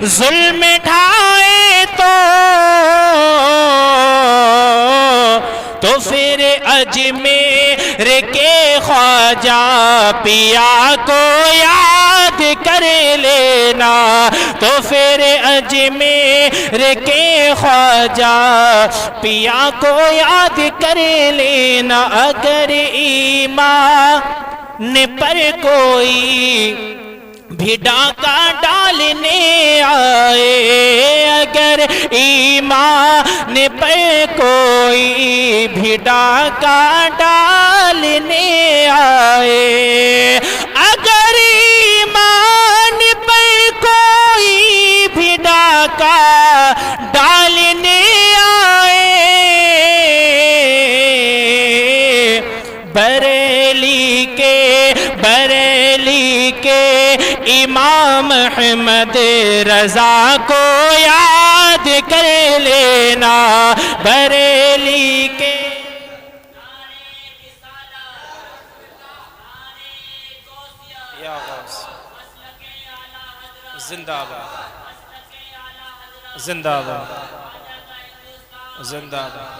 ظلم ڈھائے تو پھر اجمیر کے خواجہ پیا کو یاد کر لینا، تو پھر اجمیر کے خواجہ پیا کو یاد کر لینا۔ اگر ایمان پر کوئی بھی ڈاکہ ڈالنے آئے، اگر ایمان پر کوئی بھی ڈاکہ ڈالنے آئے، اگر ایمان پر کوئی بھی ڈاکہ ڈالنے آئے، بریلی کے امام احمد رضا کو یاد کر لینا، بریلی کے زندہ باد، زندہ باد، زندہ باد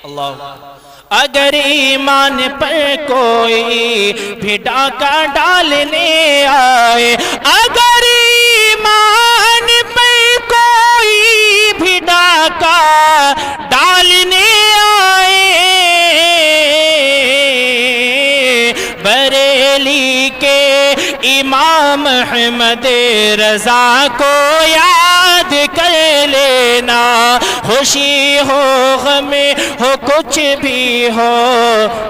اللہ۔ اگر ایمان پر کوئی بھی ڈاکہ ڈالنے آئے، اگر ایمان پر کوئی بھی ڈاکہ ڈالنے آئے، بریلی کے امام احمد رضا کو یاد کر لینا، خوشی ہو غم ہو کچھ بھی ہو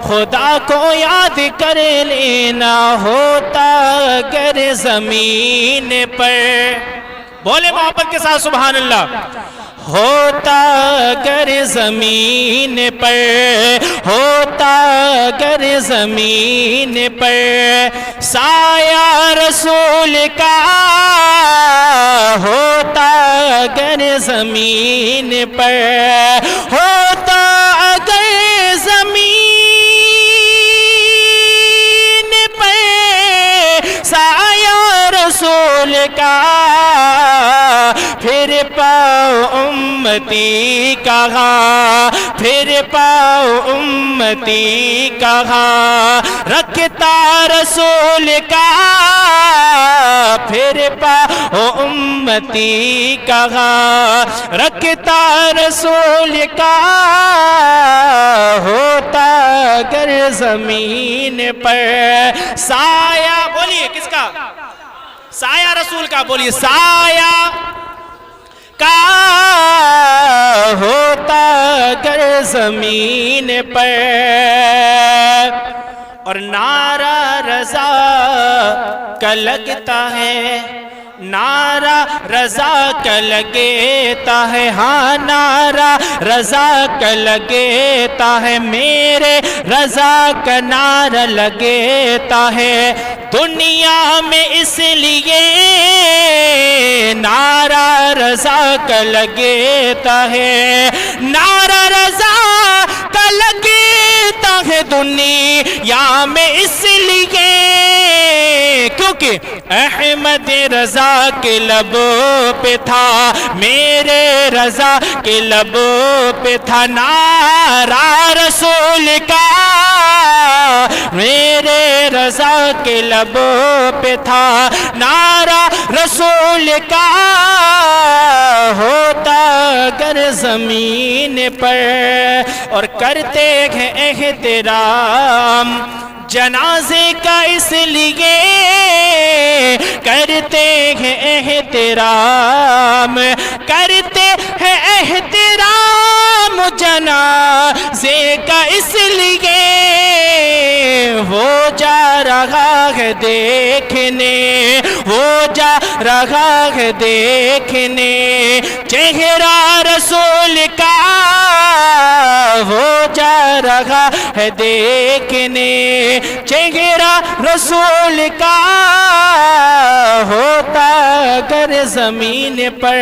خدا کو یاد کر لینا۔ ہوتا اگر زمین پر، بولے محبت کے ساتھ سبحان اللہ، ہوتا اگر زمین پر، ہوتا اگر زمین پر سایہ رسول کا، ہوتا اگر زمین پر، ہوتا اگر زمین پر سایہ رسول کا، پھر پاؤ امتی کہاں، پھر پاؤ امتی کہاں، رکھتا رسول کا، پھر پاؤ امتی کہاں، رکھتا رسول کا، ہوتا اگر زمین پر سایہ، بولیے کس کا؟ سایہ رسول کا، بولیے سایہ کا، ہوتا اگر زمین پر، اور نعرہ رضا کا لگتا ہے، نعرہ رضا کا لگتا ہے، ہاں نعرہ رضا کا لگتا ہے، میرے رضا کا نعرہ لگتا ہے دنیا میں، اس لیے نعرہ رضا کا لگتا ہے، نعرہ رضا کا لگتا ہے دنیا میں، اس لیے کیونکہ احمد رضا کے لبوں پہ تھا، میرے رضا کے لبوں پہ تھا نعرہ رسول کا، میرے رضا کے لبوں پہ تھا نعرہ رسول کا، ہوتا اگر زمین پر، اور کرتے ہیں احترام جنازے کا، اس لیے کرتے ہیں احترام، کرتے ہیں احترام جنازے کا، اس لیے وہ جا رہا ہے دیکھنے، وہ جا رہا ہے دیکھنے چہرہ رسول کا، وہ جا رہا ہے دیکھنے چہرہ رسول کا، ہوتا اگر زمین پر۔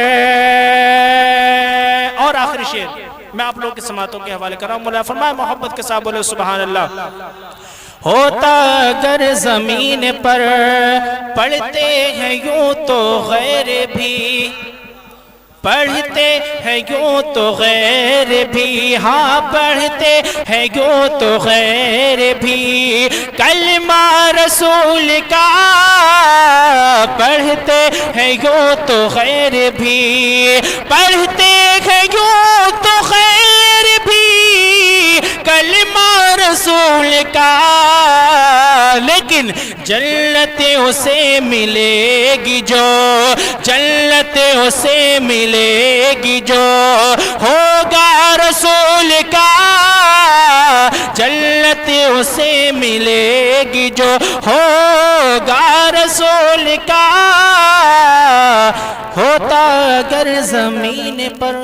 اور آخری شعر میں آپ لوگوں کی سماعتوں کے حوالے کر رہا ہوں، مولا فرمائے محبت کے ساتھ بولے سبحان اللہ۔ ہوتا اگر زمین پر پڑھتے ہیں یوں تو غیر بھی، پڑھتے ہیں یوں تو غیر بھی، ہاں پڑھتے ہیں یوں تو غیر بھی کلمہ رسول کا، پڑھتے ہیں یوں تو غیر بھی، پڑھتے ہیں یوں تو غیر بھی کلمہ رسول کا، لیکن جنت اسے ملے گی جو، جنت اسے ملے گی جو ہوگا رسول کا، جنت اسے ملے گی جو ہوگا رسول کا، ہوتا اگر زمین پر